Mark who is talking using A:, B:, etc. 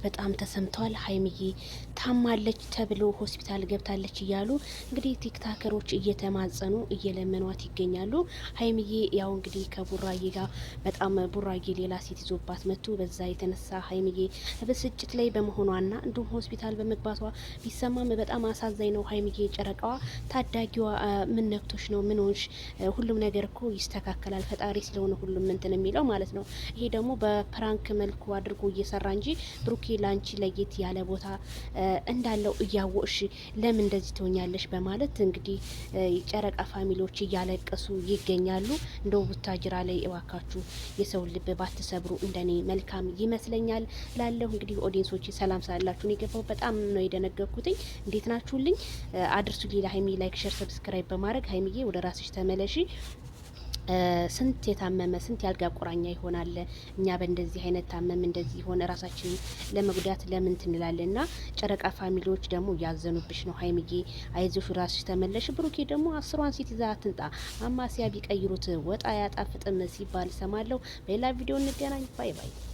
A: በጣም ተሰምቷል። ሀይሚዬ ታማለች ተብሎ ሆስፒታል ገብታለች እያሉ እንግዲህ ቲክታከሮች እየተማጸኑ እየለመኗት ይገኛሉ። ሀይሚዬ ያው እንግዲህ ከቡራዬ ጋር በጣም ቡራዬ ሌላ ሴት ይዞባት መጥቶ በዛ የተነሳ ሀይሚዬ ብስጭት ላይ በመሆኗና እንዲሁም ሆስፒታል በመግባቷ ቢሰማም በጣም አሳዛኝ ነው። ሀይሚዬ ጨረቃዋ ታዳጊዋ ምን ነክቶሽ ነው? ምን ሆንሽ? ሁሉም ነገር እኮ ይስተካከላል ፈጣሪ ስለሆነ ሁሉም እንትን የሚለው ማለት ነው። ይሄ ደግሞ በፕራንክ መልኩ አድርጎ እየሰራ እንጂ ብሩኬ ላንቺ ለየት ያለ ቦታ እንዳለው እያወቅሽ ለምን እንደዚህ ትሆኛለሽ? በማለት እንግዲህ ጨረቃ ፋሚሊዎች እያለቀሱ ይገኛሉ። እንደው ቡታጅራ ላይ እባካችሁ የሰው ልብ ባትሰብሩ እንደኔ መልካም ይመስለኛል። ላለሁ እንግዲህ ኦዲየንሶች ሰላም ሳላችሁ ነው የገባው። በጣም ነው የደነገኩትኝ። እንዴት ናችሁልኝ? አድርሱ ሌላ ሀይሚ ላይክ፣ ሼር፣ ሰብስክራይብ በማድረግ ሀይሚዬ ወደ ራስሽ ተመለሺ። ስንት የታመመ ስንት ያልጋ ቁራኛ ይሆናል። እኛ በእንደዚህ አይነት ታመም እንደዚህ የሆነ ራሳችንን ለመጉዳት ለምን ትንላለን? እና ጨረቃ ፋሚሊዎች ደግሞ እያዘኑብሽ ነው። ሀይሚዬ አይዞሽ ራስሽ ተመለሽ። ብሩኬ ደግሞ አስሯን ሴት ይዛ አትንጣ። አማሲያ ቢቀይሩት ወጣ ያጣፍጥም ሲባል ሰማለሁ። በሌላ ቪዲዮ እንገናኝ። ባይ ባይ።